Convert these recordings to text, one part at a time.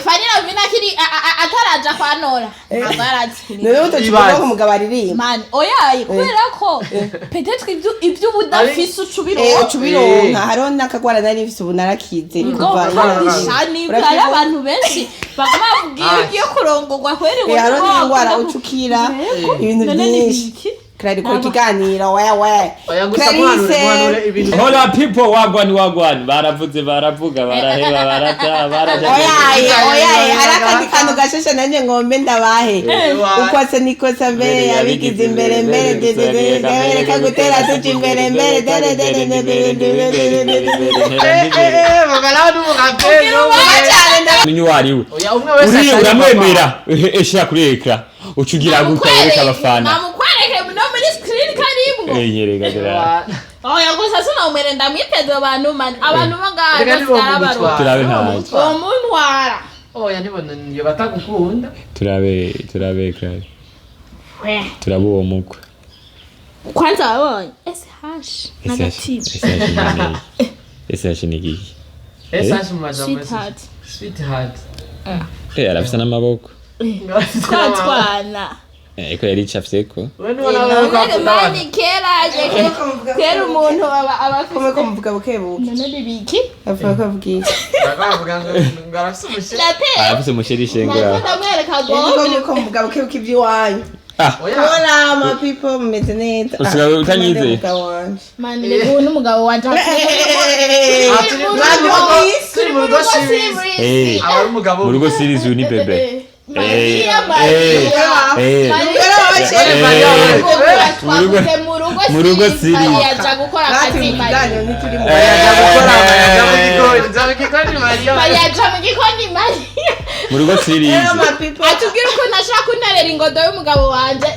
Fanny Lavine akiri ataraja kwa Nora abarazi None utokivuga ko umugabo aririmba man oya kubera ko peut-être ibyo budafise ucubironka hariho n'akagwara nari mfise ubu narakize kuva shani bari abantu benshi bavuga iyo kurongorwa kweri hariho n'indwara ucukira ibintu byinshi Clarisse ko kiganira wewe Clarisse ibintu hola people wagwani baravuze baravuga baraheba baraja oya harakandi kantu gasheshe nanye ngombe ndabahe ukwase nikosa mbere yabigize imbere reka gutera tuci imbere bagaladu mugapero minyu wariwe uri uramwemera eshira kuri ekran ucugira gukoreka abafana no muri screen karimwo nyereka dera oya gusa sina umerenda mwiteze abantu bagaye turabe ntaje omuntwara oya nibona niyo batagukunda turabe Clarisse turabe uwo mukwe kwanza wabonye SH negative SH nigi SH mu majambo sweetheart arafisa n'amaboko twatwana eko yari chafseko mani kera umuntu komwe ko muvuga bukebuke none bibiki avuga bwiki arafise umusheri shengera ndamwereka ko muvuga bukebuke iby'iwanyu hola ma people mumeze neza usigaye utanyize mani rero n'umugabo wanje mu rugo series uni bebe murugo siri yaja gukora akazi murugo siri atubwira uko nashaka kunterera ingodo y'umugabo wanje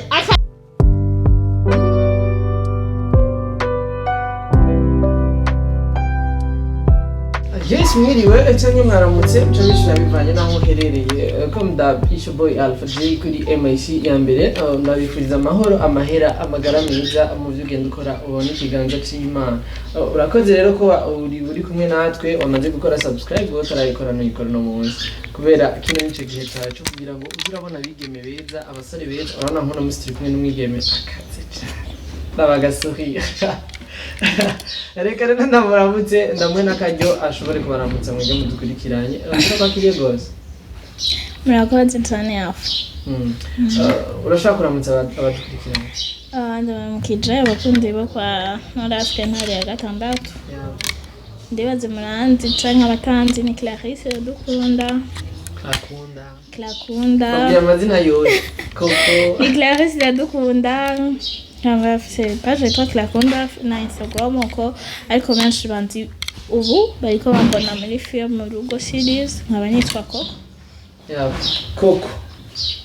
Yes, mwiriwe cyangwa mwaramutse byo bishira bivanye naho uherereye comme d'hab isho boy Alpha J kuri MIC ya mbere ndabifuriza amahoro amahera amagara meza mu byo ugenda ukora ubone ikiganza cy'Imana urakoze rero ko uri kumwe natwe wamaze gukora subscribe utarayikora no munsi kubera kino nico gihe cyacu kugira ngo uzirabona bigeme beza abasore beza urana nko n'umustri kumwe n'umwigeme akaze ndabagasuhiye reka rero ndamuramutse ndamwe n'akaryo ashobore kubaramutsa mwege mudukurikiranye urashaka kiriye gose murakoze cyane afu urashaka kuramutsa abadukurikiranye ndabamukije abakundi bo kwa Norasque ntare ya gatandatu ndibaze muranzi canke abatanzi ni Clarisse dukunda babwiye amazina yose koko ni Clarisse dukunda nkaba afise page yitwa Clarisse na Instagram uko ariko benshi banzi ubu bariko bambona muri film Rugo series nkaba nitwa Koko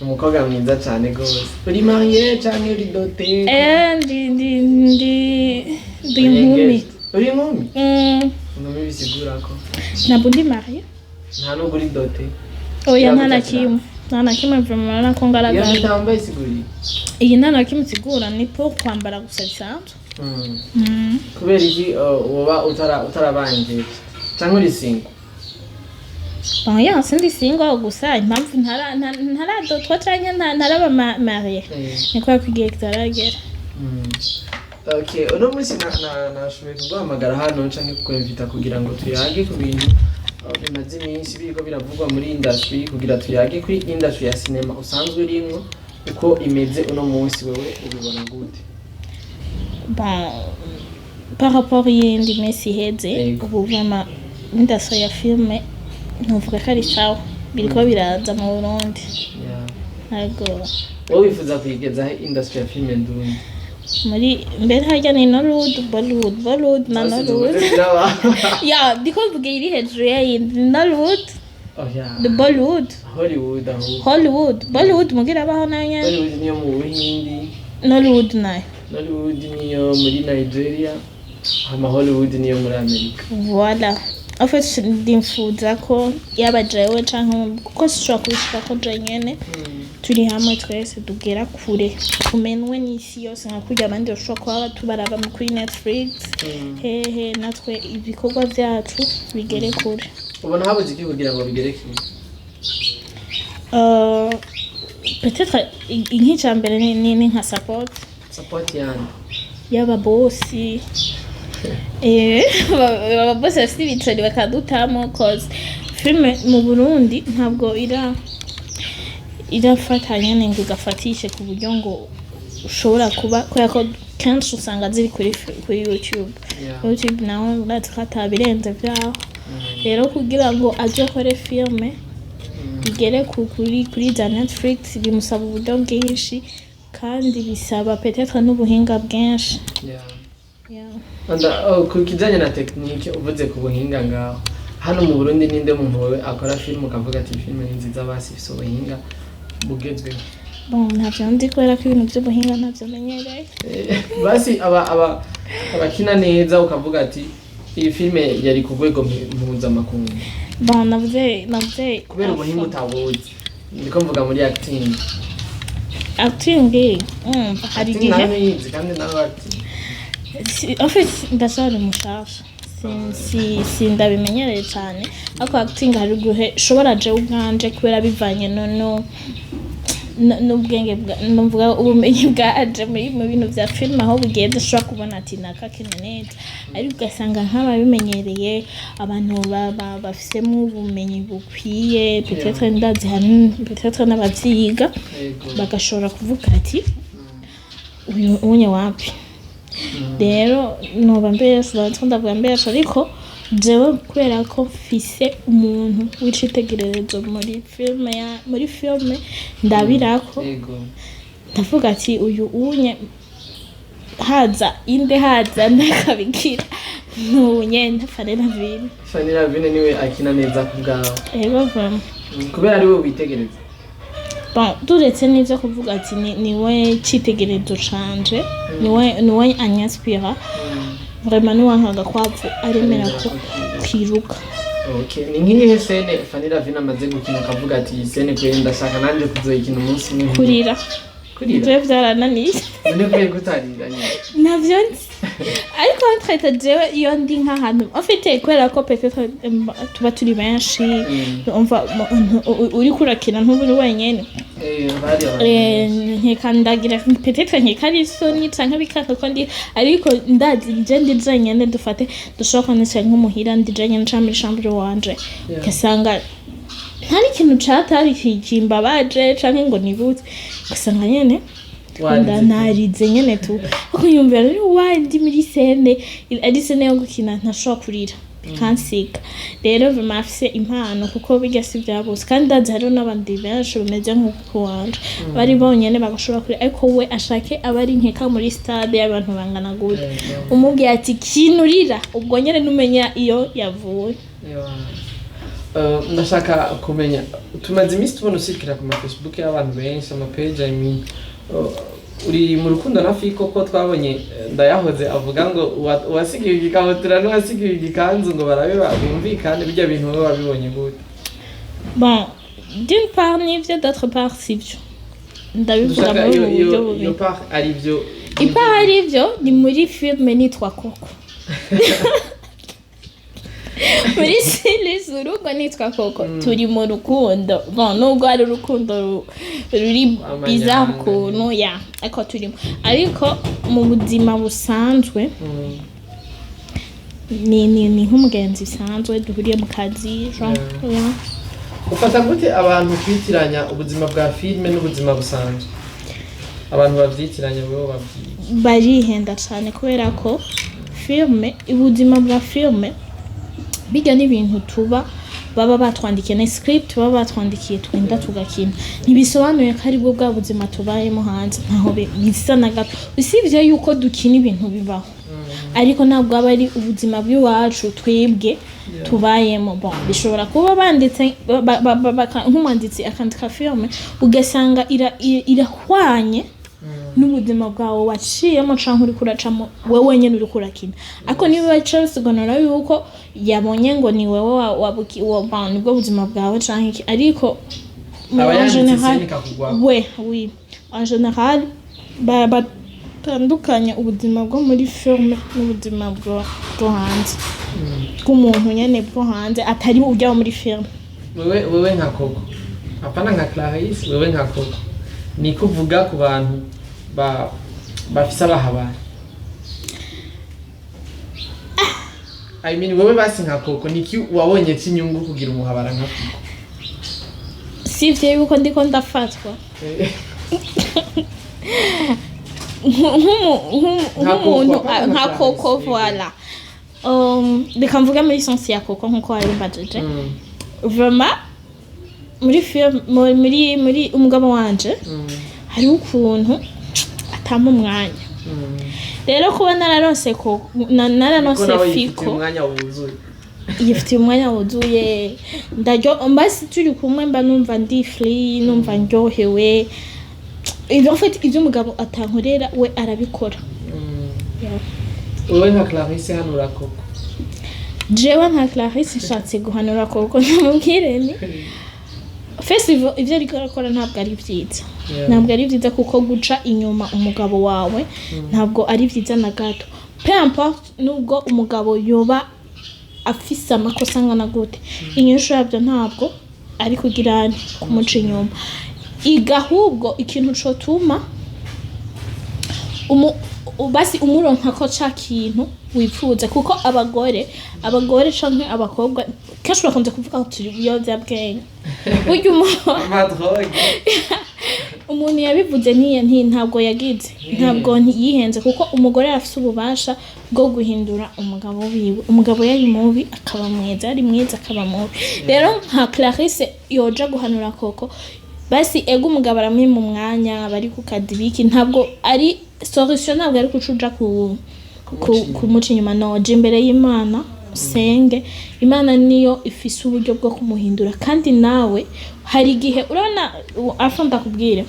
umukobwa mwiza cyane gose uri marié cyane uri doté ndi nkumi uri nkumi nkumi bisigura ko ntabwo ndi marié nta nubwo uri doté oya nta na kimwe vraiment na kongaragara iyo ntambaye isiguri iyi nta na kimwe isigura ni po kwambara gusa bisanzwe kubera iki woba utarabanje cyangwa uri single oya sindi single gusa impamvu ntaradotwa canke ntaraba marié niko yakwigiye kitaragera okay uno munsi nashoboye kuguhamagara hano canke kukwemvita kugira ngo tuyage ku bintu bimaze iminsi biriko biravugwa muri industry kugira tuyage kuri industry ya cinema usanzwe urimwo uko imeze uno munsi wewe ubibona gute par rapport y'indi minsi iheze ubu vraiment industry ya filme ntuvuga ko ari sawa biriko biraza mu Burundi ariko wowe wifuza kuyigeza industry ya filme ndundi muri mbere hajya ni Bollywood na Nollywood ya ndiko mvuga iri hejuru ya Nollywood the Bollywood mugira abaho nayo Bollywood niyo mu Buhindi Nollywood nayo Nollywood niyo muri Nigeria Hollywood niyo muri Amerika voilà en fait ndimfuza ko yabajewe canke kuko sishobora kubishika ko jenyene turi hamwe twese tugera kure kumenwe n'isi yose nka kurya abandi bashobora kuba tubaraba kuri Netflix hehe natwe ibikorwa byacu bigere kure ubona habuze iki kugira ngo bigere kure peut-être nk'icyambere ni nka support yani y'ababosi ababosi bafite ibiceri bakadutamo cause filime mu Burundi ntabwo irafatanya ngo igafatishe ku buryo ngo ushobora kuba kubera ko kenshi usanga ziri kuri YouTube nawe uratwata birenze byaho rero kugira ngo aje kore filime igere kuri za Netflix bimusaba uburyo bwinshi kandi bisaba peut-être n'ubuhinga bwinshi ku kijyanye na tekinike uvuze ku buhinga ngaho hano mu Burundi ninde muntu wewe akora filime ukavuga ati filime ni nziza basi ifite ubuhinga bugezweho ntabyo ndi kubera ko ibintu by'ubuhinga ntabyo menyereye basi abakina neza ukavuga ati iyi filime yari ku rwego mpuzamakungu navuze kubera ubuhinga utabuzi ndiko mvuga muri acting hari igihe kandi nawe en fait ndasaba mushasha sindabimenyereye cyane ariko acting hari guhe shobora je ubwanje kubera bivanye n'ubwenge numvuga ubumenyi bwaje mu bintu bya film aho bugeze ushobora kubona ati nakakina neza ariko ugasanga nk'ababimenyereye abantu bafisemo ubumenyi bukwiye peut-être ndazi peut-être n'abavyiga bagashobora kuvuga ati uyu unye wapi rero noba mbese ndavuga mbese ariko jewe kubera ko mfise umuntu w'icitegererezo muri filme ndabirako ndavuga ati uyu unye haza ndakabigira n'unye Fanny Lavine niwe akina neza ku bwawe vraiment kubera ari we witegereza turetse n'ibyo kuvuga ati niwe cyitegererezo canje niwe anyaspira vraiment niwankaga kwapfu aremera ko kwiruka ni nk'iyihe sene Fanny Lavine amaze gukina akavuga ati iyi sene kwe ndashaka nanjye kuzoyikina umunsi umwe kurira ibyo byarananiye none gutarira navyo ariko ntrete jewe iyo ndi nk'ahantu afite kubera ko peut-être tuba turi benshi umva uri kurakina ntuburi wenyene nkekandagira peut-être nkekarisoni canke bikaka ko ndi ariko ndazi je ndi jenyene dufate dushobora kwanisa nk'umuhira ndi jenyene muri chambre wanje kasanga ntari ikintu catari kimbabaje canke ngo nibutse kasanga nyene narize nyene tu ukuyumvira rero wandi muri sene ari sene yo gukina ntashobora kurira kansiga rero bamafise impano kuko bijya si byabose kandi ndazi hariho n'abandi benshi bameze nk'uko wanje bari bonyene bagashobora kurira ariko we ashake abari nkeka muri stade y'abantu bangana gute umubwiye ati kinurira ubwo nyene numenya iyo yavuye ndashaka kumenya tumaze iminsi tubona usikira ku Facebook y'abantu benshi amapage uri mu rukundo na Fiko ko twabonye ndayahoze avuga ngo wasigiye igikabutura n'uwasigiye igikanzu ngo barabe bumvikane bijya bintu wowe wabibonye gute d'une part n'ivyo d'autre part sivyo ndabivuga muri uburyo bubiri iyo part ari byo ipart ari byo ni muri filme nitwa Koko muri series urugo nitwa Koko turi mu rukundo nubwo ari urukundo ruri bizarre kuntu ariko turimo ariko mu buzima busanzwe ni nk'umugenzi usanzwe duhuriye mu kazi ufata gute abantu kwitiranya ubuzima bwa filme n'ubuzima busanzwe abantu babyitiranya bo barihenda cyane kubera ko filme ubuzima bwa filme bijya n'ibintu tuba baba batwandikiye na script baba batwandikiye twenda tugakina ntibisobanuye ko ari bwo bwa buzima tubayemo hanze ntaho bisa na gato usibye yuko dukina ibintu bibaho ariko ntabwo aba ari ubuzima bw'iwacu twebwe tubayemo bishobora kuba banditse nk'umwanditsi akandika filme ugasanga irahwanye n'ubuzima bwawe waciyemo canke uri kuracamo wewe nyene uri kurakina ako niba bacabisobanura yuko yabonye ngo ni wewe wabukiwe nibwo buzima bwawe canke ariko en general en general batandukanya ubuzima bwo muri filme n'ubuzima bwo hanze bw'umuntu nyene bwo hanze atari ujya muri filme wewe nka Koko apana nka Clarisse wewe nka Coco ni kuvuga ku bantu bafisa bahabara I mean wewe basi nka Coco niki wabonye cy'inyungu kugira umuhabara nka Coco sivye yuko ndiko ndafatwa nk'umuntu nka Coco voilà reka mvuga muri sensi ya Coco nkuko wari mbajije vraiment muri film muri umugabo wanje hari ukuntu atama umwanya rero kuba nararonse fiko umwanya wuzuye yifite umwanya wuzuye ndaryo mbasi turi kumwe mba numva ndi free numva ndyohewe en fait ibyo umugabo atankorera we arabikora wowe nka Clarisse hanura Coco jewe nka Clarisse nshatse guhanura Coco namubwireni festival ivyo ariko arakora ntabwo ari vyiza ntabwo ari vyiza kuko guca inyuma umugabo wawe ntabwo ari vyiza na gato peu importe nubwo umugabo yoba afise amakosa ngana gute inyishu yabyo ntabwo ari kugirana kumuca inyuma igahubwo ikintu cotuma basi umuronka ko ca kintu wifuza kuko abagore canke abakobwa kenshi bakunze kuvuga ko turi biyovyabwenge burya umuntu yabivuze ntabwo yagize ntabwo yihenze kuko umugore arafise ububasha bwo guhindura umugabo wiwe umugabo yari mubi akaba mwiza yari mwiza akaba mubi rero nka Clarisse yoja guhanura Coco basi ego umugabo aramwima umwanya bari ku kadibiki ntabwo ari solution ntabwo ari kucuja kumuca inyuma noje imbere y'Imana senge Imana niyo ifise uburyo bwo kumuhindura kandi nawe hari igihe urabona afanda kubwira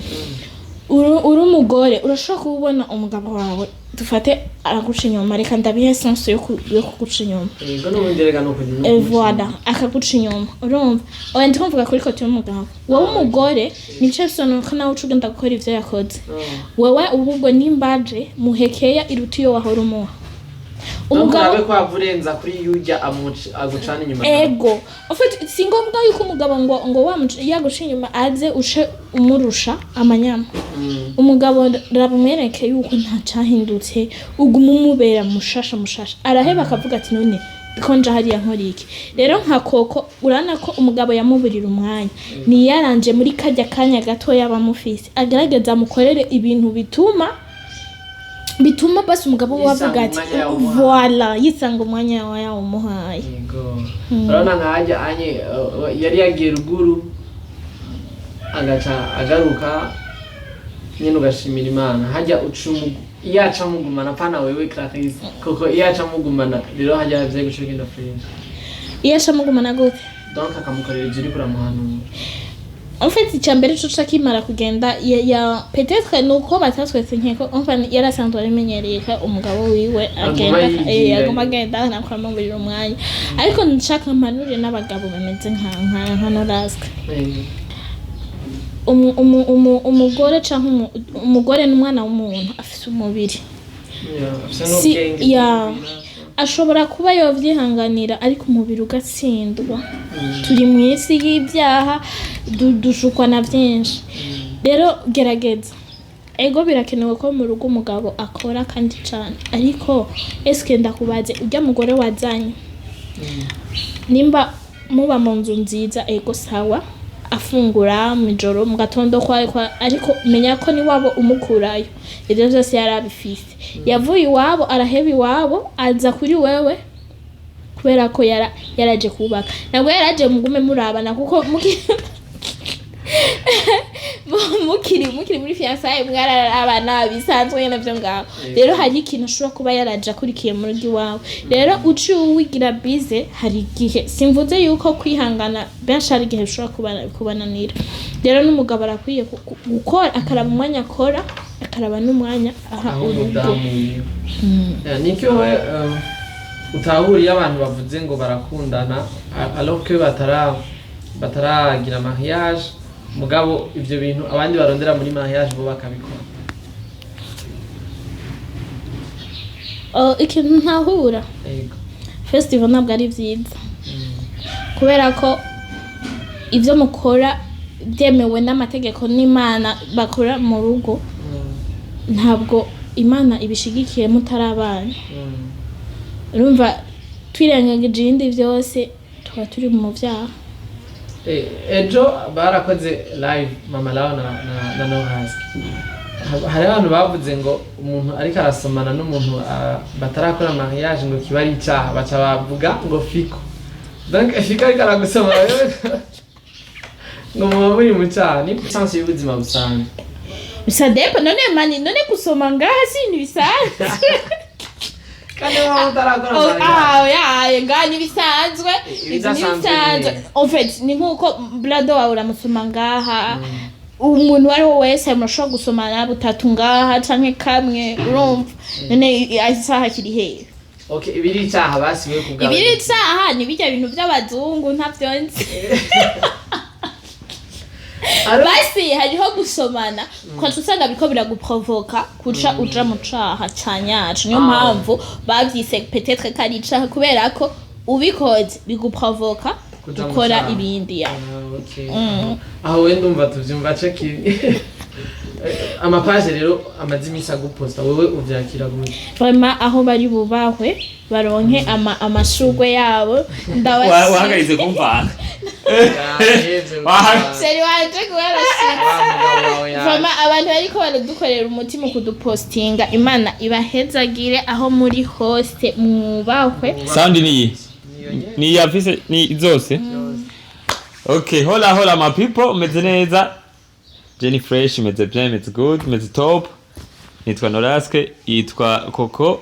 uri umugore urashobora kubona umugabo wawe dufate araguca inyuma reka ndabihe sense yo kuguca inyuma yego n'ubunderega no kujya voilà akaguca inyuma urumva oya ndikumvuga kuri kote y'umugabo wowe umugore nico sono ko nawe ucugenda gukora ivyo yakoze wewe ubwo nimbaje muhekeya irutiyo wahora umuha umugabo we kwavurenza kuri yujya agucana inyuma ego en fait singombwa yuko umugabo ngo yaguca inyuma aze uce umurusha amanyama umugabo rabumwereke yuko nta cyahindutse uguma umubera mushasha araheba akavuga ati none konja hariya nkora iki rero nka Coco urana ko umugabo yamuburira umwanya ni yaranje muri kajya kanya gato yabamufise agerageza mukorere ibintu bituma basi umugabo wavuga ati voilà yisanga umwanya yawo umuhaye yego urana nkajya anye yari yagiye ruguru agaruka nyine ugashimira Imana hajya iyaca mugumana pana wewe Clarisse Coco iyaca mugumana rero hajya havye gucugenda free iyaca mugumana gute donc akamukorera ijuri kuramuhanura en fait icyambere cyo kimara kugenda ya peut-être nuko batatwetse nkeko enfin yarasanzwe arimenyereye ka umugabo wiwe agenda nakwamubirira umwanya ariko nshaka mpanure n'abagabo bameze nka Norasque umugore canke umugore n'umwana w'umuntu afite umubiri ashobora kuba yovyihanganira ariko umubiri ugatsindwa turi mu isi y'ibyaha dushukwa na byinshi rero gerageza ego birakenewe ko mu rugo umugabo akora kandi cyane ariko eske ndakubaze ujya mugore wazanye nimba muba mu nzu nziza ego sawa afungura mu joro mu gatondo kwa ariko menya ko ni wabo umukurayo ibyo byose yarabifise yavuye iwabo araheba iwabo aza kuri wewe kubera ko yaraje kubaka nabwo yaraje mugume murabana kuko mukiri muri fiançailles mwararabana bisanzwe navyo ngaho rero hari ikintu ashobora kuba yaraje akurikiye mu rugi wawe rero uci uwigira bize hari igihe simvuze yuko kwihangana benshi hari igihe ushobora kubananira rero n'umugabo arakwiye gukora akaraba umwanya akora akaraba n'umwanya aha urugo nikyo utahuriye abantu bavuze ngo barakundana alors que bataragira mariage mugabo ivyo bintu abandi barondera muri mariage bo bakabikora ikintu ntahura festival ntabwo ari vyiza kubera ko ivyo mukora byemewe n'amategeko n'Imana bakora mu rugo ntabwo Imana ibishigikiye mutarabana urumva twirengagije ibindi byose tuba turi mu byaha. Ejo barakoze live Mama Lao na Norasque. Hari abantu bavuze ngo umuntu ariko arasomana n'umuntu batarakora mariage ngo kiba ari icyaha baca bavuga ngo fiko. Donc fiko ariko aragusoma ngo muba muri mu cyaha ni chance y'ubuzima busanzwe. Bisadepa none gusoma ngaha si bisanzwe. Kandi waba utarakora mariage. Ngani bisanzwe. En fait ni nkuko Blado wawe uramusoma ngaha. Umuntu wariho wese murashobora gusomana butatu ngaha canke kamwe urumva none isaha kiri hehe. Okay, ibiri icyaha basiwe kugaba. Ibiri icyaha ni bijya bintu by'abazungu ntavyonzi. Basi hariho gusomana kwa usanga biko biraguprovoka kuca uja mu caha canyacu niyo mpamvu bavyise peut-être kari icaha kubera ko ubikoze biguprovoka gukora ibindi ya. Aho wenda umva tuvyumva ceki amapage rero amazimisa guposta wewe uvyakira gute? Vraiment aho bari bubahwe baronke amashugwe yabo wahagaritse kumvana seri wanje kubarashira vraiment abantu bariko baradukorera umutima kudupostinga Imana ibahezagire aho muri hose mwubahwe. Sound ni yafise ni zose. Okay, hola my people, meze neza. Jenny Fresh, meze bien, meze good, meze top. Nitwa Norasque, yitwa Coco.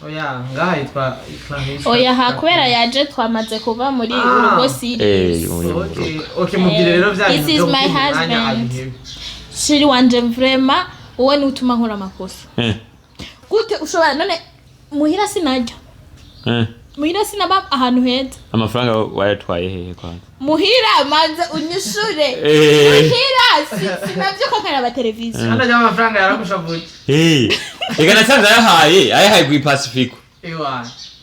Oya, ngaha yitwa Clarisse. Oya hakubera yaje twamaze kuva muri urugo series. Okay, mubwire rero byanyu. This is my husband. Shiri wanje vraiment uwo ni utuma nkora amakosa. Gute ushobora none muhira sinajya. Muhira sinaba ahantu heza. Amafaranga wayatwaye hehe kwanza? Muhira manze unyishure. Muhira sinavyo kakara ba televiziyo. Hano jya amafaranga yarakushavuye. Ega nasanze ayahaye ku Pacific.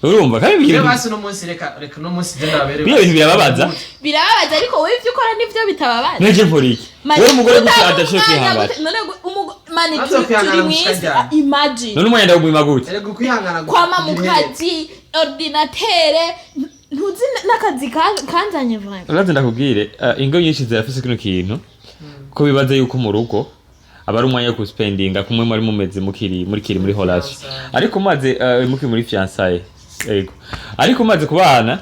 Urumva kandi bigira basi no munsi reka no munsi je ndabere. Biyo bintu birababaza. Birababaza ariko wowe ivyo ukora nivyo bitababaza. Neje mporiki. Wewe umugore gusa adashe kwihangana. None mani turi mwisi imagine. None umwenda w'umwima gute? Ere gukwihangana gute? Kwama mukazi ordinatere ntuzi nakazi kanzanye vraiment. Uraze ndakubwire ingo nyinshi zirafise kino kintu ko bibaza yuko mu rugo abari umwanya wo spendinga kumwe muri mumeze muri relation ariko maze muki muri fiançailles yego ariko maze kubana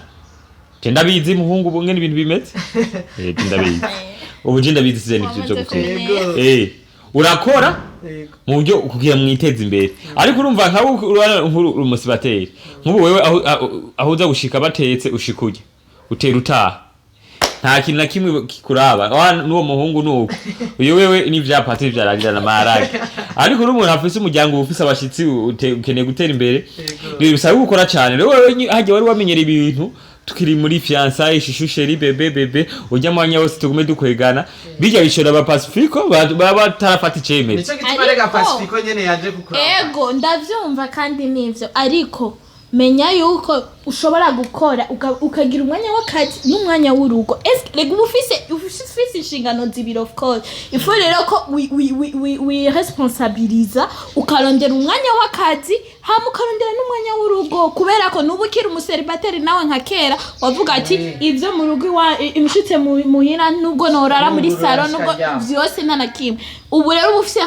genda bizi muhungu bumwe n'ibintu bimeze ndabizi ubu genda bizi zene byo gukora urakora mu buryo kugira mwiteze imbere ariko urumva nkaho umusibateri nk'ubu wewe aho uza gushika batetse ushikuye utera utaha nta kintu na kimwe kikuraba n'uwo muhungu nuko uyo wewe n'ivyapati vyaragira na marage ariko umuntu afise umuryango ufise abashitsi ukeneye gutera imbere bisaba gukora cyane rero wewe haje wari wamenyera ibintu tukiri muri fiançailles shishu chérie bébé ujya mwanya wose tugume dukwegana bijya bishora ba Pacifico baba tarafata icemere nico gituma rega Pacifico nyene yaje gukora ego ndavyumva kandi nivyo ariko menya yuko ushobora gukora ukagira umwanya w'akazi n'umwanya w'urugo rega ufise inshingano zibiro of course ifo rero ko we responsabiliza ukarondera umwanya w'akazi hama ukarondera n'umwanya w'urugo kubera ko nubukira umuseribateri nawe nka kera wavuga ati ivyo mu rugo imshitse muhira nubwo norara muri salon nubwo vyose nta nakimwe ubu rero ufise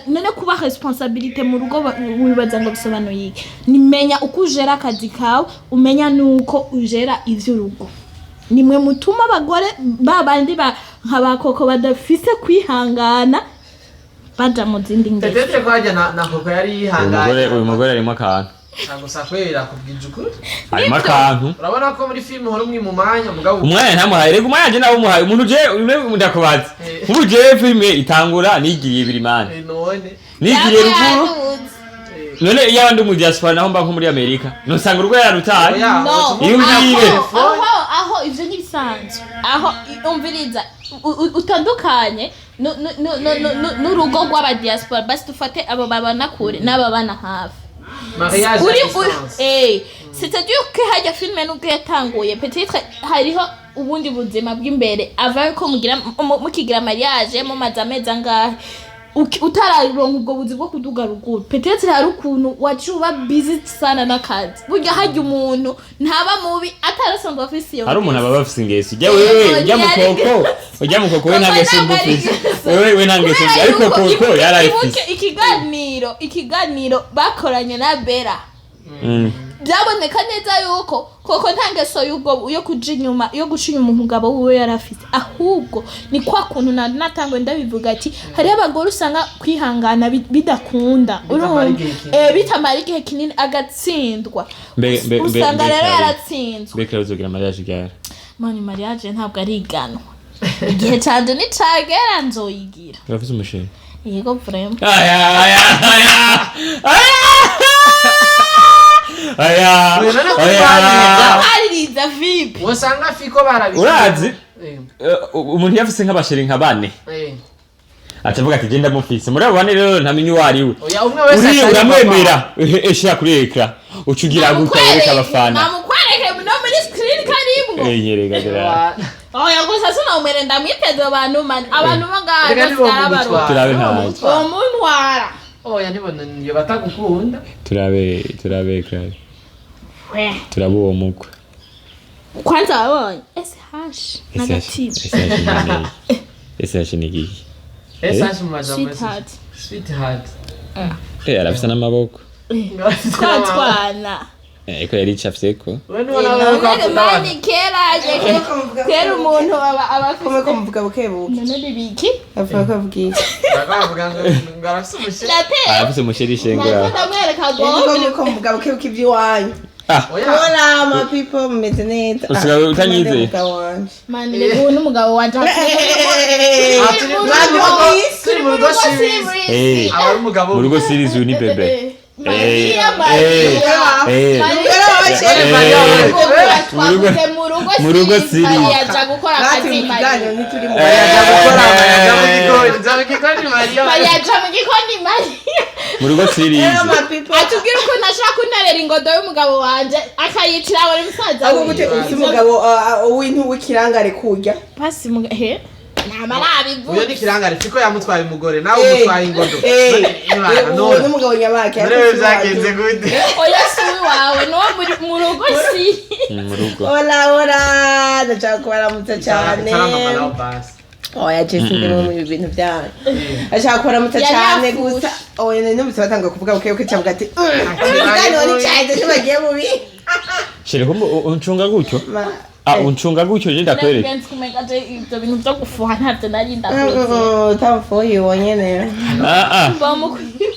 none kuba responsabilité mu rugo wibaza ngo bisobanuye iki nimenya uko ujera akazi kawe umenya nuko ujera ivy'urugo nimwe mutuma abagore babandi nk'abakoko badafise kwihangana baja mu zindi ngero tetete kwaje na koko yari yihanganye uyu mugore arimo akantu gusa kwera kubwije ukuri arimo akantu urabona ko muri film hori umwe mu mwanya mugabo umwanya ntamuhaye rega umwanya nawe umuhaye umuntu je ndakubaza ubu je film itangura nigiriye birimane none nigiriye rukuru none yabandi mu diaspora naho mba nko muri Amerika nosanga urwo yarutaye iyo ngiye aho ivyo n'ibisanzwe aho umviriza utandukanye n'urugo rw'aba diaspora basi dufate abo babana kure n'ababana hafi mariage c'est-à-dire que hajya filme n'ubwo yatanguye peut-être hariho ubundi buzima bw'imbere ava ko mukigira mariage mu mazameza ngahe utararonka ubwo buzi bwo kuduga ruguru peut-être hari ukuntu wacuba busy sana n'akazi burya hajya umuntu ntaba mubi atarasanzwe afise iyo hari umuntu aba bafise ingesi jya wewe jya mukoko we nta ngesi mbufise wewe nta ngesi ariko koko yarayifise ikiganiro bakoranye na Bera byaboneka neza yuko koko nta ngeso yo kuja inyuma yo guca inyuma umugabo wiwe yarafise ahubwo ni kwa kuntu natangwe ndabivuga ati hari abagore usanga kwihangana bidakunda bitamara igihe kinini agatsindwa usanga rero yaratsinzwe mbega uzogira mariage gare mani mariage ntabwo ari igano igihe canje nicagera nzoyigira urafise umusheri yego vraiment aya ariza VIP wasanga fiko barabika urazi umuntu yafise nk'abasheri nka bane atavuga ati genda mufise muri abo bane rero ntamenye uwari we oya umwe wese uramwemera eshira kuri ekra ucugira gutereka abafana namukwereke no muri screen karimwo yerega dera oya gusa sina umere ndamwiteze abantu bangahe turabe ntaje umunwara oya nibona niyo batagukunda turabe Clarisse turabe uwo mukwe kwanza wabonye SH negative SH ni giki SH mu sweetheart arafise n'amaboko twatwana ko yari icafyeko mani kera umuntu aba ko muvuga bukebuke none bibiki avuga ko avugiye bakavuga ngo arafise umusheri arafise umusheri shengera ndamwereka go ko muvuga bukebuke iby'iwanyu hola ma people mumeze neza usigaye utanyizeye mani rego n'umugabo wanje turi mu rugo series aba umugabo mu rugo series ni bebe mu rugo series yaja gukora akazi yaja mu gikoni mu rugo series atubwira uko nashaka kunarera ingodo y'umugabo wanje akayitira buri musaza ahubwo gute uzi umugabo w'intu w'ikirangare kurya pasi he namarabivu uyo ni kirangare fiko yamutwaye umugore nawe umutwaye ingodo none umugabo nyabake rero byagenze gute oya si wawe no mu rugo si mu rugo ora ndashaka kubaramutsa cyane oya Jesse ndimo mu bintu byanyu ashaka kubaramutsa cyane gusa oya none numvise batanga kuvuga uko cyavuga ati none cyaje tubagiye mubi shireko uncunga gutyo uncunga gutyo je ndakwereka ibyo bintu byo gufuha ntabyo nari ndakwetse utafuhi wonyene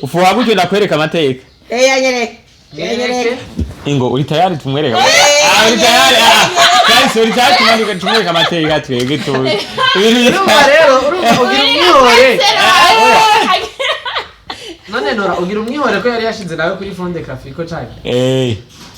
ufuha gutyo ndakwereka amateka yanyereka ingo uri tayari tumwereka uri tayari Clarisse uri tayari tumwereka amateka twege tu urumva rero ugira umwihore none Nora ugira umwihore ko yari yashinze nawe kuri fonde kafiko cyane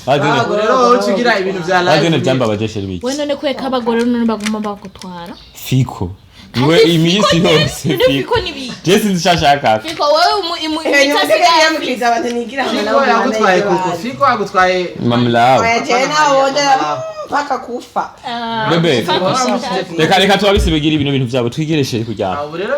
rero ucugira ibintu bya live adene byambabaje sheri biki we none kweka abagore none baguma bagutwara fiko niwe imisi yose fiko nibi Jesse ndishashaka fiko wewe imitasigaye yamukiriza abantu nigira hamwe fiko yagutwaye kuko fiko yagutwaye mamla oya jena wonda paka kufa bebe reka tubabisibigira ibintu byabo twigereshe kujyana abo rero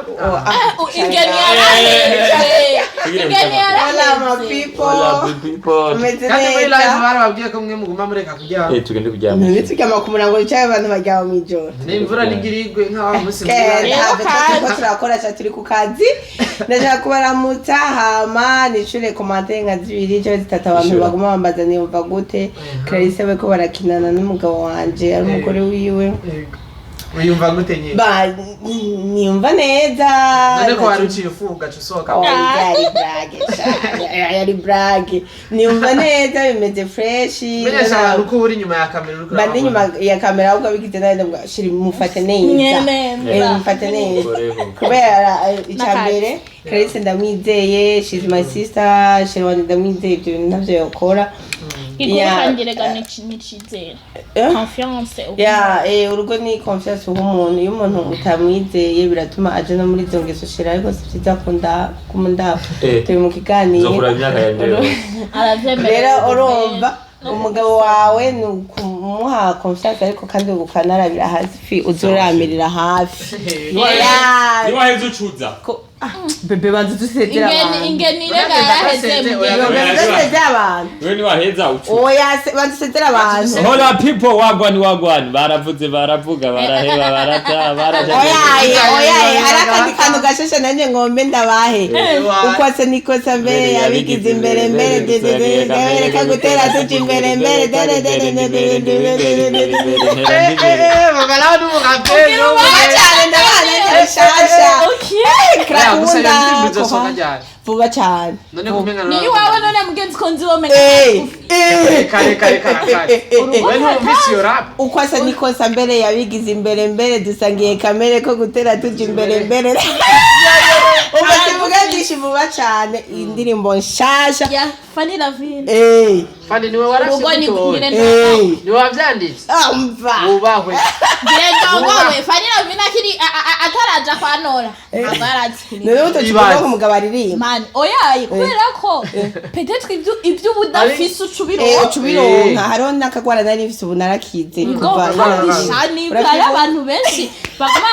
barababwiye ko mwe muguma mureka kujyana tugende kujyana nitugama ku murango cyawe abantu bajyaho mu ijoro n'imvura nigirigwe nk'aho musi ko turakora cyane turi ku kazi ndashaka kubaramutsa hama nicure komante nka zibiri cyangwa zitatu abantu baguma bambaza niyumva gute Clarisse we ko barakinana n'umugabo wanje ari umugore wiwe uyumva gute nyine niyumva neza none ko wari uciye ufunga usohoka yari brage niyumva neza bimeze fresh mbere uko uri nyuma ya kamera uri bandi nyuma ya kamera ahubwo bigize nawe shiri mufate neza mufate neza kubera icyambere Clarisse ndamwizeye she's my sister shiri ndamwizeye ibyo bintu ntabyo yakora ikukangirega n'icizere confiance urugo ni confiance umuntu iyo umuntu utamwizeye biratuma aje no muri izo ngeso shira ariko si byiza kumunda turi mu kiganiro rero urumva umugabo wawe ni kumuha confiance ariko kandi ukanarabira hafi uzoramirira hafi niwaheze ucuza bebe banza dusezera abantu ingeni rega yaraheze dusezera abantu wewe niwaheza ucuza oya banza dusezera abantu hola people wagwani baravuze baravuga baraheba barata oya harakandi kantu gasheshe nanje ngombe ndabahe ukwase nikosa mbere yabigize imbere dede kagutera tuci imbere bagala n'umugapero cyane ndabana bishasha krakunda vuba cyane none kumenga ni wawe none mugenzi ko nzibomenya kare wewe ntumvise iyo rap ukwasa nikosa mbere yabigize imbere dusangiye kamere ko gutera tuji imbere ubasivuga byinshi vuba cyane indirimbo nshasha ya Fanny Lavine Fanny niwe warashye niwe wavyanditse umva ubahwe ngendo wawe Fanny Lavine akiri ataraja kwa Nora abarazi none utokivuga ko umugabo aririmba man oya kubera ko peut-être ibyo budafise ucubironka hariho n'akagwara nari mfise ubu narakize kuva shani bari abantu benshi bavuga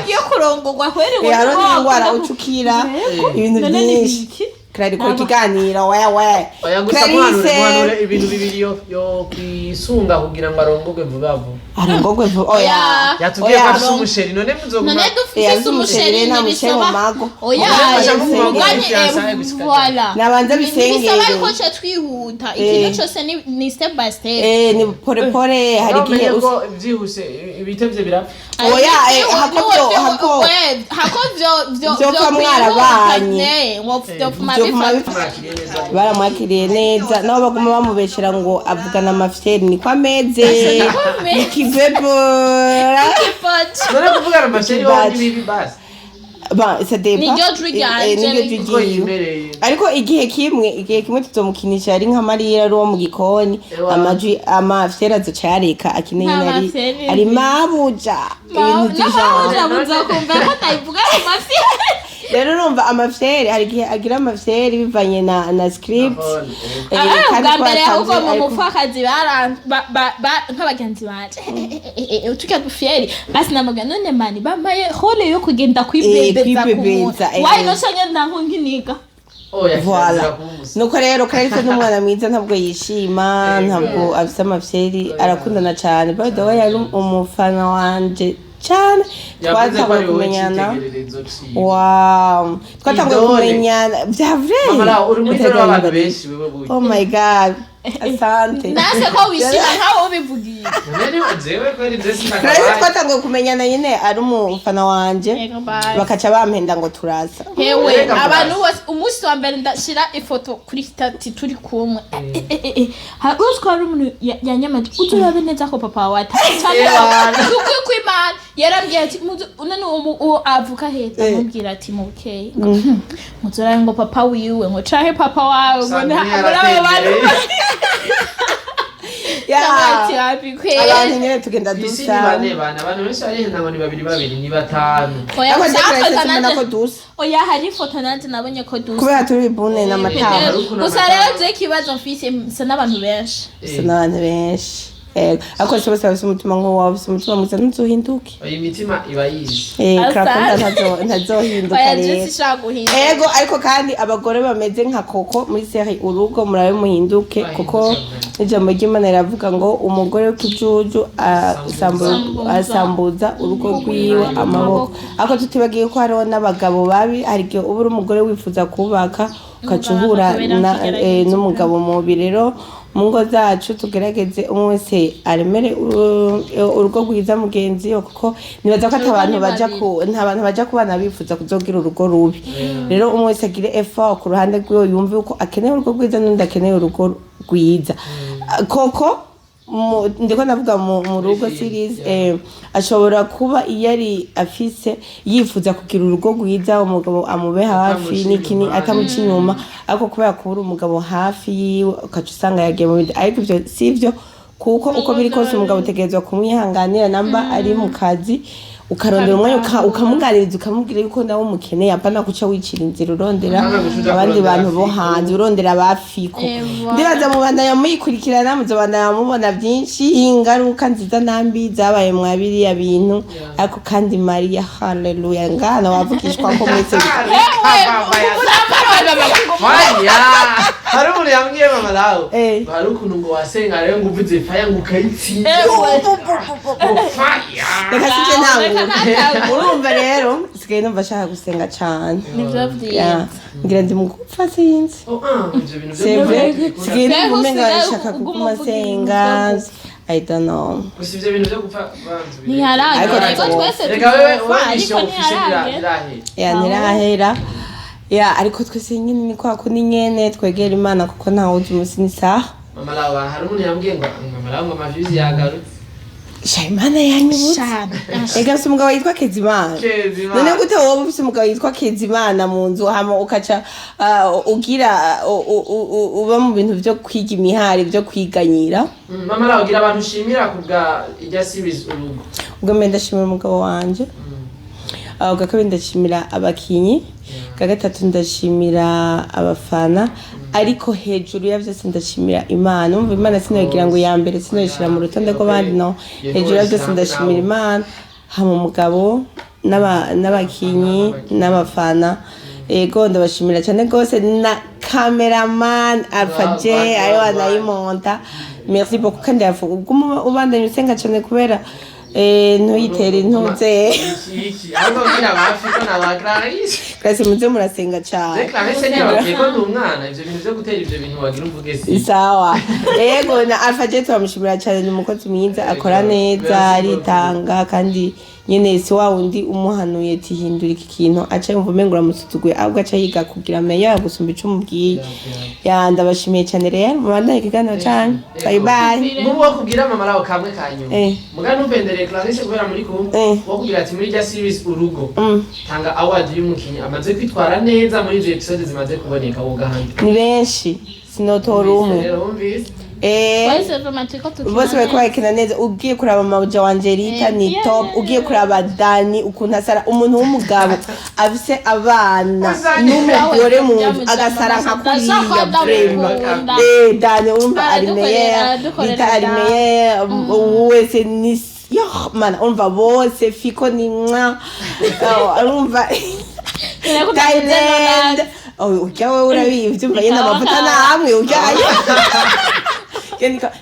igiye kurongorwa kweri hariho n'indwara ucukira ibintu byinshi Clarisse ko kiganira wewe Clarisse ibintu bibiri yo kwisunga kugira ngo arongogwe vuba arongogwe vuba oya yatubwiye ko afite umusheri none muzoguma none dufise umusheri n'ibisaba oya voilà nabanza bisengere bisaba ko cyo twihuta ikintu cyose ni step by step ni pore hari gihe byihuse ibitevye birapfa oya hako vyo kamwarabanye baramwakiriye neza nabo baguma bamubeshera ngo avugana amafyeri niko ameze ikivebora none kuvugana amafyeri ho nibibi basi ariko igihe kimwe tuzomukinisha ari nka Mariya ari wo mu gikoni amafyeri azoca yareka akeneye ari mabuja ibintu rero urumva amafyeri hari igihe agira amafyeri bivanye na script bwa mbere ahubwo mu mupfakazi nk'abagenzi banje utuka dufyeri basi namubwira none mani bambaye hole yo kugenda kwibebeza wayi no shanye ndanko nkiniga voilà nuko rero Clarisse n'umwana mwiza ntabwo yishima ntabwo afise amafyeri arakundana cyane by the way yari umufana wanje cyane twatangiye kumenyana twatangiye kumenyana bya vrai oh my god asante nase ko wishima nkaho ubivugiye Clarisse twatangiye kumenyana nyine ari umufana wanje bakaca bampenda ngo turasa hewe abantu bose umunsi wa mbere ndashira ifoto kuri stati turi kumwe uzko ari umuntu yanyamaje uturabe neza ko papa wata ukwi kwimana yarambwiye ati none uwo avuka heza amubwira ati mu bukeye muzora ngo papa wiwe ngo cahe papa wawe ngo nabo bantu abantu nyine tugenda dusa abantu benshi barihenda ngo ni babiri ni batanu oya hari ifoto nanjye nabonye ko dusa kubera turi bune n'amatara gusa rero je kibazo mfise se n'abantu benshi ako bose bafise umutima nk'uwawe bafise umutima mwiza ntuzohinduke imitima iba yizi Clarisse ntazohinduka rero ariko kandi abagore bameze nka Koko muri série urugo murabe muhinduke kuko ijambo ry'Imana riravuga ngo umugore w'ikijuju asambuza urugo rwiwe amaboko ako tutibagiye ko hariho n'abagabo babi hari igihe uba uri umugore wifuza kubaka ukacuhura n'umugabo mubi rero mu ngo zacu tugerageze umwe wese aremere urugo rwiza mugenzi yo kuko nibaza ko nta bantu baja kubana bifuza kuzogira urugo rubi rero umwe wese agire effort ku ruhande rwiwe yumve uko akeneye urugo rwiza n'undi akeneye urugo rwiza Koko ndiko navuga mu rugo series ashobora kuba yari afise yifuza kugira urugo rwiza umugabo amube hafi n'ikini atamuca inyuma ariko kubera kubura umugabo hafi yiwe ukaca usanga yagiye mu bindi ariko ivyo sivyo kuko uko biri kose umugabo utegerezwa kumwihanganira namba ari mu kazi ukarondera umwanya ukamuganiriza ukamubwira yuko nawe umukeneye apana kuca wicira inzira urondera abandi bantu bo hanze urondera abafiko ndibaza mu banda yamuyikurikirana muzobanda yamubona byinshi ingaruka nziza nambi zabaye mwabiri ya bintu ariko kandi Maria haleluya ngana wavugishwa ko mwese hari umuntu yambwiye mama lawo hari ukuntu ngo wasenga rero ngo uvuze faya ngo ukayitsinda reka sije ntabwo urumva rero sigaye numva ashaka gusenga cyane ngira ndi mugupfa sinzi sigaye numva umenga ashaka kuguma senga I don't know. Usibye ibintu byo gupfa banzu. Ntiharagera ariko twese ntirahera. Ya ariko twese nyine ni kwa kundi nyene twegera Imana kuko ntawe uzi umunsi n'isaha. Mama lawa hari umuntu yambwiye ngo mama lawa ngo amavyuzi yagarutse. Shaimana yanyibutse. Ega se umugabo yitwa Kezimana. None gute wowe ufite umugabo yitwa Kezimana mu nzu hama ukaca ugira uba mu bintu byo kwiga imihari byo kwiganyira. Mama lawa ugira abantu ushimira kubwa ijya series urugo. Ubwo menda ndashimira umugabo wanje. Ugakabiri ndashimira abakinyi. Gatatu ndashimira abafana ariko hejuru ya byose ndashimira Imana umva Imana sinogira ngo ya mbere sinoyishira mu rutonde rw'abandi no hejuru ya byose ndashimira Imana hama umugabo n'abakinyi n'abafana ego ndabashimira cyane gose na cameraman Alpha J ayo anayimonta merci beaucoup kandi yavuga ubwo ubandanye usenga cyane kubera ntuyitere intuze ariko kira bafiko na Clarisse Clarisse muze murasenga cyane Clarisse ni abakeko n'umwana ivyo bintu byo gutera ivyo bintu wagira umvuge si sawa yego na Alpha J turamushimira cyane ni umukozi mwiza akora neza aritanga kandi nyene si wa wundi umuhanuye tihindura iki kintu aca yumva umengo uramusuzuguye ahubwo aca yiga kugira meyo yagusumba ico mubwiye ya ndabashimiye cyane rero mubandanye ikiganiro cyane bye bye mubo kugira mama lawo kamwe kanyu mugana upendere Clarisse kubera muri kumwe wo kugira ati muri ja series urugo tanga award y'umukinyi amaze kwitwara neza muri izo episode zimaze kuboneka wo gahandi ni benshi sinotora umwe bose bari kwakina neza ugiye kuraba mabuja wa Angelita ni top ugiye kuraba Dani ukuntu asara umuntu w'umugabo afise abana n'umugore mu agasara nka kuriya brema Dani umva arimeye arimeye wese ni yo man umva bose fiko ni mwa umva Thailand ujya urabivye umva yena amavuta namwe ujyayo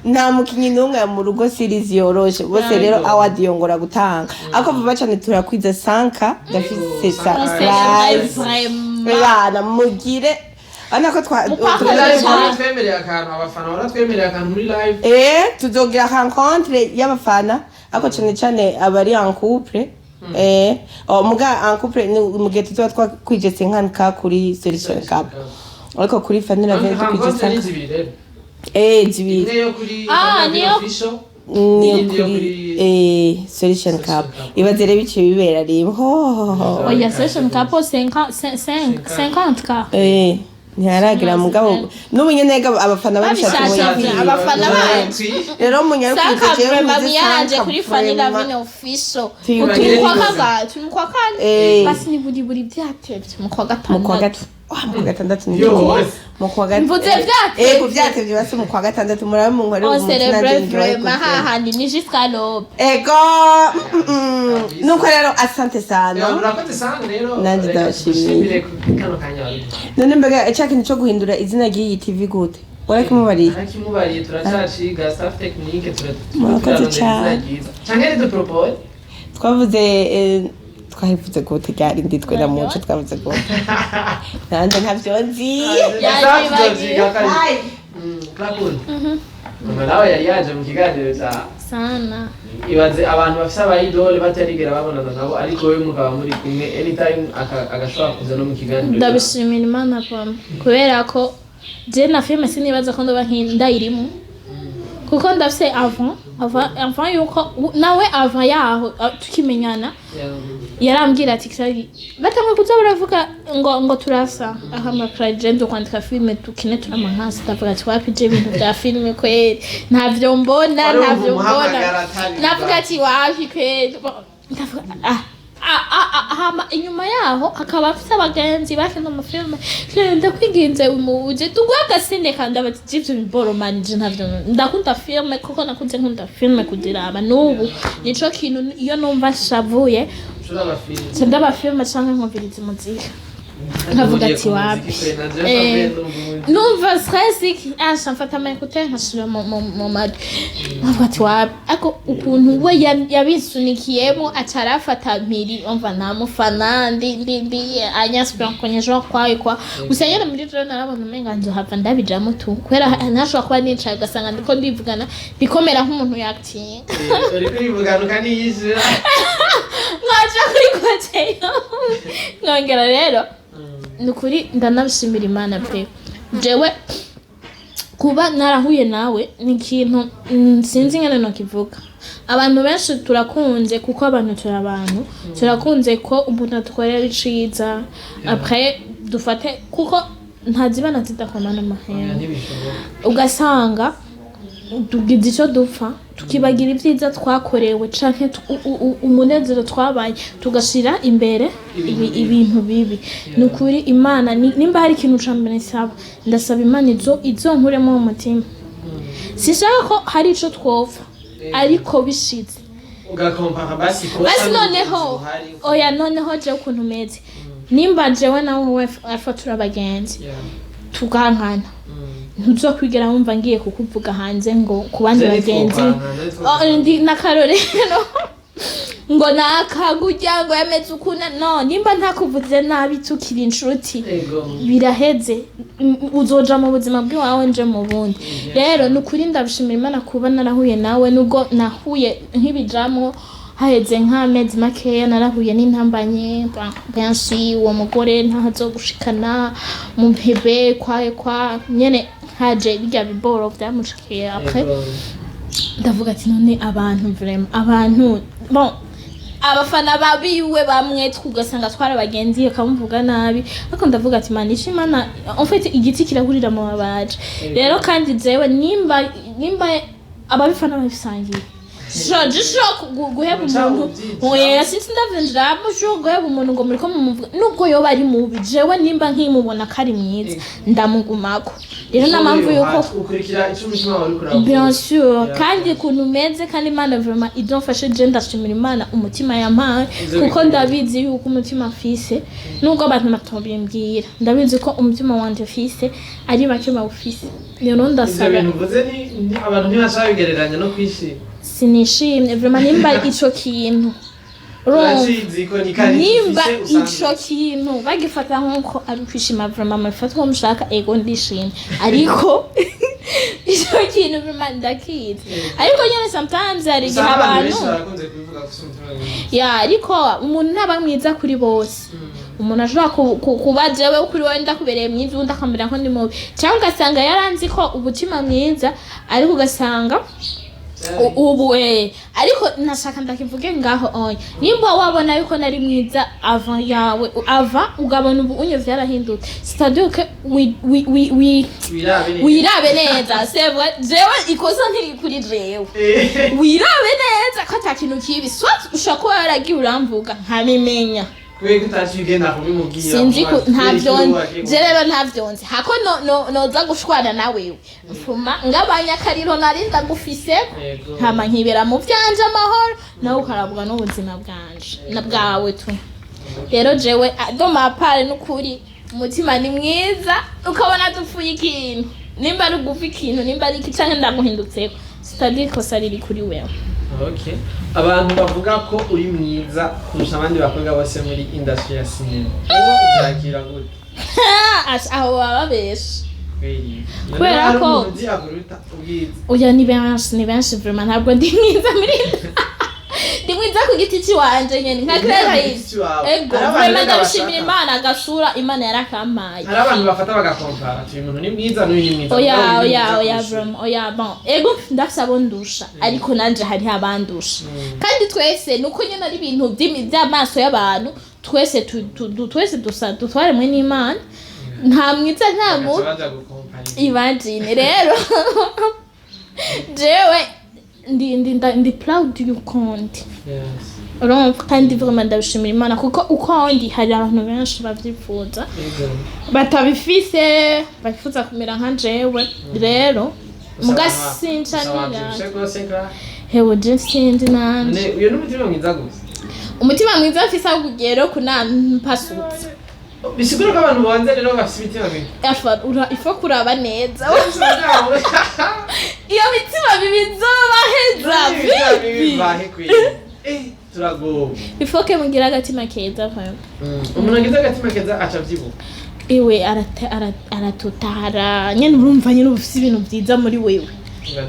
nta mukinyi n'umwe mu rugo series yoroshe bose rero award yongora gutanga ako vuba cyane turakwiza sanka gafise surprise bana mugire anako twemereye akantu abafana baratwemereye akantu muri live tuzogira rencontre y'abafana ako cyane abari en couple muga en couple mugihe tuzoba twakwije 50k kuri solution cup ariko kuri Fanny Lavine twije 50 zibiri niyo kuri niyo kuri solution cup ibazere bice bibera rimho oya solution cup 50k ntiharagira mugabo n'ubunyenega abafana babishaka abafana bacu rero munyarukize jewe muzisanje kuri Fanny Lavine official kwa kane basi ni buri byatevye mu kwa gatandatu mu gatandatu mu kwa gatandatu mvuze vyatevye vyatevye basi mu kwa gatandatu murabe mu nkore on celebrate vraiment hahandi ni jusqu'à l'aube ego nuko rero asante sana urakoze sana rero nandi ndashimire kano kanya none mbega ikintu cyo guhindura izina ry'iyi TV gute warakimubariye turacaciga staff technique murakoze cyane cyangwa de propose twavuze twahivuze gute ryari nditwe na muco twavuze gute nanje ntavyo nzi mama nawe yari yaje mu kiganiro sana ibaze abantu bafise abayidole batarigera babonana nabo ariko we mukaba muri kumwe anytime agashobora kuza no mu kiganiro ndabishimira Imana pam kubera ko je na filme sinibaza ko ndoba ndayirimo kuko ndafise avant yuko nawe avant yaho tukimenyana yarambwira ati Clarisse batamwe kuza baravuga ngo turasa akamba project kwandika filme tukine tunamanhasi tavuga ati wapi je ibintu bya filme kweli ntavyo mbona navuga ati wapi kweli hama inyuma yaho akaba afite abagenzi bakina amafilme ndakwiginze umuje tugwa agasinde kandi abati ivyo biboromanije ntavyo ndakunda filme kuko nakunze nkunda filme kudiraba n'ubu nico kintu iyo numva shavuye ndaba filme canke nkumviriza muzika nkavuga ati wapi numva stress mfata amayekute nkashira mu madi nkavuga ati wapi ako ukuntu we yabisunikiyemo acarafata mpiri umva namufana ndi anyaspira konyejo kwa gusa yera muri rero narabona umenga nzohava ndabijamo tu kwera ntashobora kuba nicaye ugasanga ndiko ndivugana bikomera nk'umuntu yaktiye uri kwivugana ukaniyizira nkaja kuri koteyo nkongera rero nukuri ndanabishimira Imana pe jewe kuba narahuye nawe ni ikintu sinzi ngene no kivuga abantu benshi turakunze kuko abantu turabantu turakunze ko umuntu atwarira iciza après dufate kuko ntazibana zidakomana amahera ugasanga tugize icyo dupfa tukibagira ibyiza twakorewe canke umunezero twabaye tugashira imbere ibintu bibi nukuri Imana nimba hari ikintu cambere nsaba ndasaba Imana izo nkuremo mu mutima sishaka ko hari ico twopfa ariko bishitse ugakompara basi noneho noneho je ukuntu meze nimba jewe nawe afatura abagenzi tugankana ntuzokwigera wumva ngiye kukuvuga hanze ngo kubandi bagenzi ndi nakarorero ngo nakagujya ngo yameze ukuna no nimba ntakuvuze nabi tukiri inshuti biraheze uzoja mu buzima bwawe nje mu bundi rero nukuri ndabishimira Imana kuba narahuye nawe nubwo nahuye nk'ibijamwo haheze nk'amezi makeya narahuye n'intambanye benshi uwo mugore ntahazogushikana mu mpebe kwa nyene haje bijya biboro byamushikiye après ndavuga ati none abantu vraiment abantu bon abafana babiwe bamwe tugasanga twara bagenzi akamuvuga nabi ariko ndavuga ati man ishimana en fait igiti kirahurira mu babaje rero kandi jewe nimba ababifana babisangiye Jishok guheba umuntu oya sinzi ndavenjira amusho guheba umuntu ngo muriko mumuvuga nubwo yoba ari mubi jewe nimba nkimubona kari mwiza ndamugumako rero namamvu yuko ukurikira icumutima wari kuraba bien sûr kandi kuntu meze kandi Imana vraiment idonfashe je ndashimira Imana umutima yampaye kuko ndabizi yuko umutima afise nubwo abantu batobimbwira ndabizi ko umutima wanje afise ari bake bawufise rero ndasaba ibintu vuze ni abantu ntibashabigereranya no kwishima sinishimye vraiment nimba ico kintu nimba ico kintu bagifata nkuko ari kwishima vraiment mafatwa mushaka ego ndishimye ariko ico kintu vraiment ndakizi ariko nyene sometimes ari abantu ariko umuntu ntaba mwiza kuri bose umuntu ashobora kuba jewe kuri wowe ndakubereye mwiza undi akamera nko ndi mubi cyangwa ugasanga yaranzi ko ubutima mwiza ariko ugasanga ubu ariko nashaka ndakivuge ngaho oya nimba wabona yuko nari mwiza ava yawe ava ugabona ubu unye vyarahindutse c'est-à-dire wirabe neza sevwa jewe ikosa ntiri kuri jewe wirabe neza ko atakintu kibi swat ushaka yaragiye uramvuga nkabimenya kwego utashigenda kubimubwira sinzi ko ntavyonze rero ntavyonze hako noza gushwana nawe mfuma ngabanya kariro narinda gufise hama nkibera mu vyanje amahoro nawe ukarabwa n'ubuzima bwanje na bwawe tu rero jewe doma pare n'ukuri umutima ni mwiza ukabona dupfuye ikintu nimba ari gufi ikintu nimba ari kicanke ndaguhindutseko c'est-à-dire ko sariri kuri wewe. Okay. Abantu bavuga ko uri mwiza kurusha abandi bakobwa bose muri industry ya cinema. Uzakira gute? Aho babesha. Kubera ko oya ni benshi vraiment ntabwo ndi mwiza muri ndi mwiza ku giti ciwanje nyene nka Clarisse. Ego vraiment ndabishimira Imana agasura Imana yarakampaye. Hari abantu bafata bagakompara ati umuntu ni mwiza n'uyu ni mwiza. Oya vraiment oya bon ego ndasaba ndusha ariko nanje hari abandusha kandi twese nuko nyene ari ibintu by'amaso y'abantu twese twese dutware mwe n'Imana nta mwiza nta mu imagine rero jewe ndi proud you can't urumva kandi vraiment ndabishimira Imana kuko uko ndi hari abantu benshi bavyifuza batabifise bafifuza kumera nka jewe rero mugasincanira hewe je sindi nanje uyo n'umutima mwiza gusa umutima mwiza afise akugero kunampasutse bisigura ko abantu bonze rero bafise imitima mibi ifo kuraba neza iyo mitima bibizobaheza bibi turagowe ifo ke mugira agatima keza kwa umuntu agize agatima keza aca vyibuka iwe aratotara nyene urumva nyene ufise ibintu vyiza muri wewe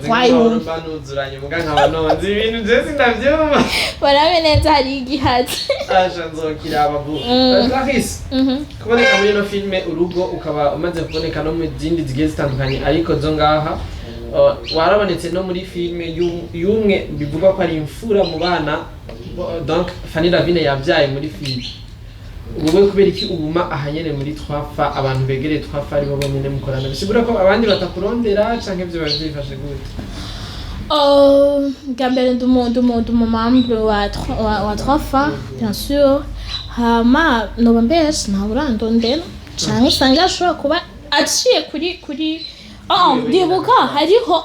wayumva nuzuranye muga nk'abanonzi ibintu byose ndavyumva barabe neza hari igihazi asha nzokira ababu Clarisse kuboneka muri no filme urugo ukaba umaze kuboneka no mu zindi zigiye zitandukanye ariko zo ngaha warabonetse no muri filme y'umwe bivuga ko ari imfura mu bana donc Fanny Lavine yabyaye muri filme wowe kubera iki ubuma ahanyene muri twafa abantu begereye twafa ari bo bonyene mukorana bisigura ko abandi batakurondera canke byo bavyifashe gute gambere du membre wa twafa bien sûr hama no mbes na urandondera canke usanga ashobora kuba aciye kuri ndibuka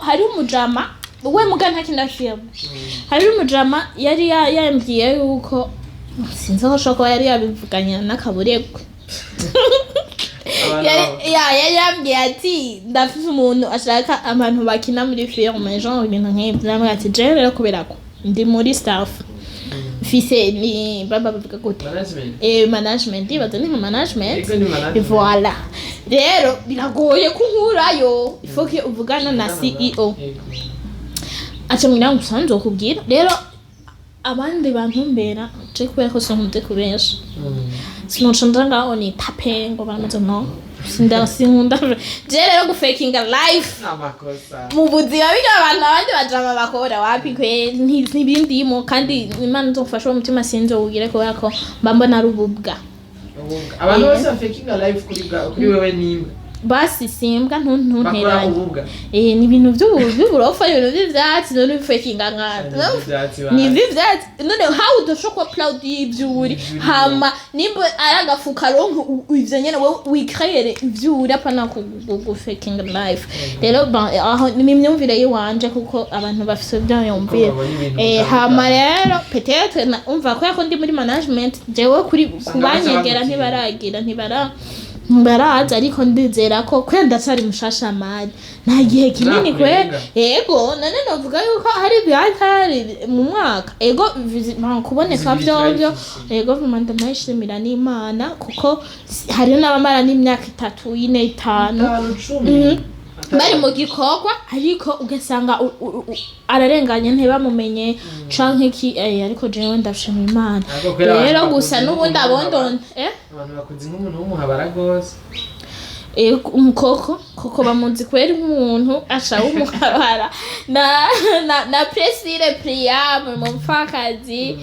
hari umujama we muga ntakina film hari umujama yari yambwiye yuko sinzi ko shoko yari yabivuganya n'akaburegwe yari yambwiye ati ndafite umuntu ashaka abantu bakina muri film genre ibintu nk'ibyo namwe ati je rero kubera ko ndi muri staff fise ni baba bavuga gute management ibaza ni management voilà rero biragoye kunkurayo ifoke uvugana na CEO acha mwina ngusanzo kubwira rero abandi bantu mbera je kubera ko sonde kubesha sinochandra ngaho ni tape ngo bamaze no sinkunda je rero gufakinga life amakosa mu buzima biga abantu abandi bajama bakora wapi kwe ntibindimo kandi Imana nzofasha umutima sinzo ugire ko yako mbambona rububwa abantu bose bafakinga life kuri wewe nimba basi simbwa ntunteranye ni ibintu by'uburofa ibintu by'ivyatsi none fakinga ngata ni ivyatsi none how udashobora proud y'ivyuri hama nimba aragafuka ronko ivyo nyene we create ivyuri apana ku faking life rero aho ni imyumvire yiwanje kuko abantu bafise byayumvira hama rero peut-être umva ko ndi muri management jewe kuri kubanyegera ntibaraza ariko ndizera ko kwenda cyari mushasha mari nta gihe kinini kwe yego none novuga yuko hari byatari mu mwaka ego kuboneka byo ego vumanda mayishimira n'Imana kuko hari n'abamara n'imyaka 3 4 5 bari mu gikorwa ariko ugasanga ararenganye ntibamumenye canke ki ariko jewe ndashima Imana rero gusa n'ubundi abondone abantu bakunze nk'umuntu w'umuhabara gose koko bamunzi kwera umuntu asha w'umuhabara na Presire Priam mu mfakazi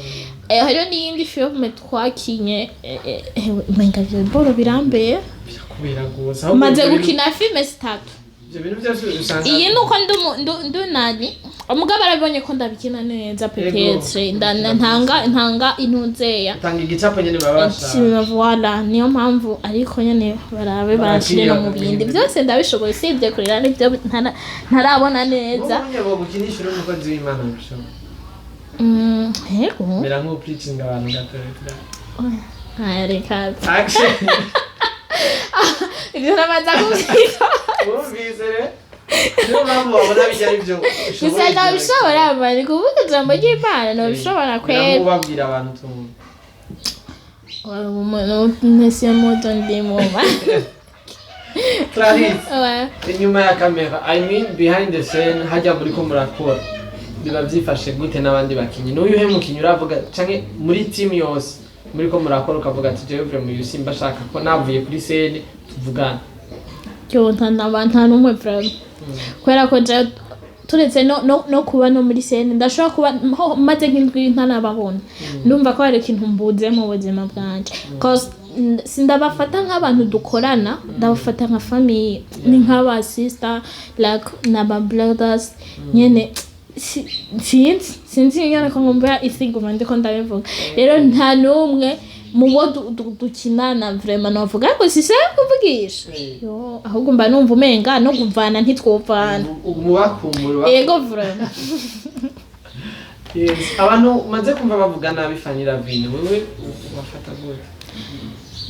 hariyo n'iyindi filme twakinye mwenga vyo boro birambeye kubera gose maze gukina filme 3 iyi nuko ndunani umugabo arabonye ko ndabikina neza peut-être ntanga intuzeya tanga igicapo nyene babasha voilà niyo mpamvu ariko nyene barabe barashire no mu bindi byose ndabishoboye sibye kurira nibyo ntarabona neza ubu gukinisha umukozi w'Imana bishoboye yego mera nko preaching abantu gatoreka reka action ibyo namaze kubwira wumvise niyo mpamvu wabona bijya ibyo gusa ndabishobora bari kuvuga ijambo ry'Imana ndabishobora kwera ubabwira abantu tumwe nesiye moto ndimo Clarisse inyuma ya kamera I mean behind the scene hajya muri ko murakora biba byifashe gute n'abandi bakinyi n'uyu hemukinyi uravuga canke muri team yose muri ko murakora ukavuga ati jewe vraiment uyu simba shaka ko navuye kuri scene tuvugana cyo nta numwe vraiment kwera ko je turetse no kuba no muri scene ndashobora kuba maze nk'indwi ntanababona ndumva ko hari ikintu mbuze mu buzima bwanje cause sindabafata nk'abantu dukorana ndabafata nka family ni nk'aba sister like n'aba brothers nyene sinzi nyine ko ngomba isiguma ndiko ndabivuga rero nta n'umwe mubo dukinana vraiment novuga ko sise kuvugisha yo ahubwo mba numva umenga no kuvana ntitwopfana umubakumura yego vraiment yes abantu maze kumva bavuga nabi Fanny Lavine wewe wafata gute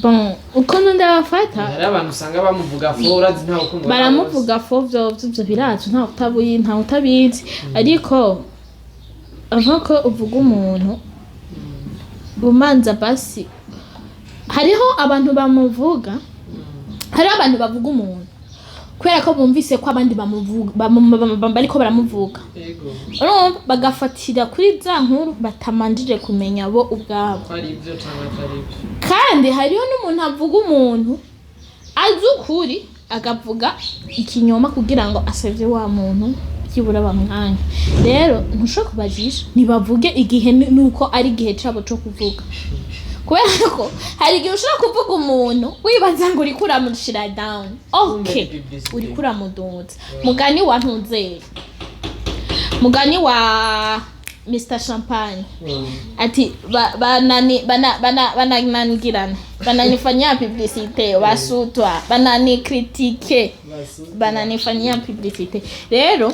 bon uko ndabafata hari abantu usanga bamuvuga fo urazi ntawe kumva baramuvuga fo byo biracu nta utabuyi nta utabizi ariko avako uvuga umuntu umanza basi hariho abantu bamuvuga hariho abantu bavuga umuntu kubera ko bumvise ko abandi bamuvuga bariko baramuvuga yego bagafatira kuri za nkuru batamanjije kumenya bo ubwabo ari byo cyangwa atari kandi hariho n'umuntu avuga umuntu azi ukuri agavuga ikinyoma kugira ngo asevye wa muntu kibura bamwanya rero ntushobora kubajisha nibavuge igihe nuko ari igihe cabo cyo kuvuga kubera ko hari igihe ushobora kuvuga umuntu wibaza ngo uri kuramushira down okay uri kuramuduza mugani wa ntunzeye mugani wa Mr Champagne ati bananigirana bananifanyia publicité basutwa banani critique bananifanyia publicité rero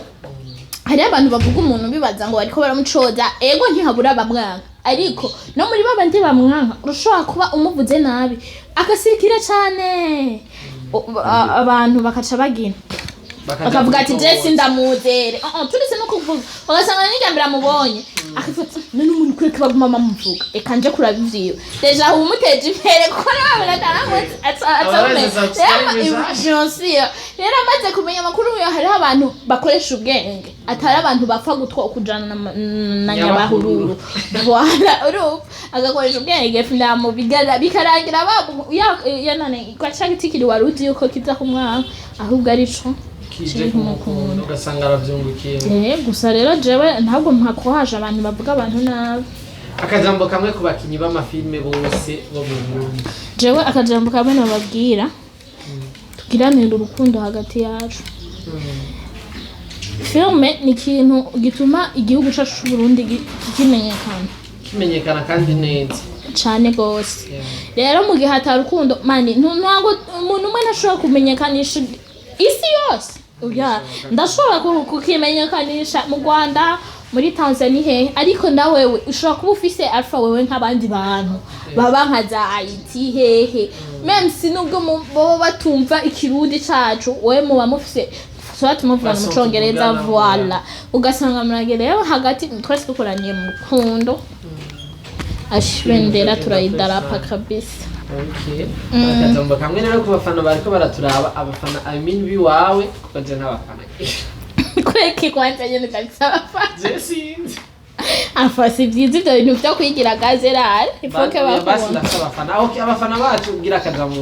hari abantu bavuga umuntu bibaza ngo ariko baramucoza ego ntihabura bamwanga ariko no muri babandi bamwanga urushobora kuba umuvuze nabi akasikira cyane abantu bakaca bagina bakavuga ati Jesse ndamuzere turetse no kuvuga ugasanga n'igambira mubonye akifata n'umuntu kuri kubaguma mamuvuga eka nje kurabivyo deja umuteje impere ko nawe nataramutse rero amaze kumenya makuru yo hari abantu bakoresha ubwenge atari abantu bapfa gutwa kujana na nyabahururu bwana urup agakoresha ubwenge ndamu bigara bikarangira babu yanane kwacha kitikiri waruzi yuko kiza kumwanga ahubwo arico kije kumukunda ugasanga aravyungukiye gusa rero jewe ntabwo mpakohaje abantu bavuga abantu nabi akajambo kamwe ku bakinyi b'amafilme bose bo mu Burundi jewe akajambo kamwe nababwira tugiranira urukundo hagati yacu filme ni ikintu gituma igihugu cyacu cy'u Burundi kimenyekana kandi neza cyane gose rero mu gihe hatari urukundo mani ntabwo umuntu umwe nashobora kumenyekanisha isi yose ndashobora kukimenyekanisha mu Rwanda muri Tanzania he ariko nawewe ushobora kuba ufise alpha wewe nk'abandi bantu baba nka za IT hehe même si nubwo bo batumva ikirundi cacu wewe muba mufise soit muvuga mu Congereza voila ugasanga muragereyo hagati twese dukoraniye mu rukundo ashwendera turayidarapa kabisa okay akajambo kamwe rero ku bafana bariko baraturaba abafana amini biwawe kuko n'abafana kweki kwanje nyene kabisa abafana Jessinze afasi byiza ibyo bintu byo kwigira gazerare ifoke basi ndasaba abafana okay abafana bacu ugira akajambo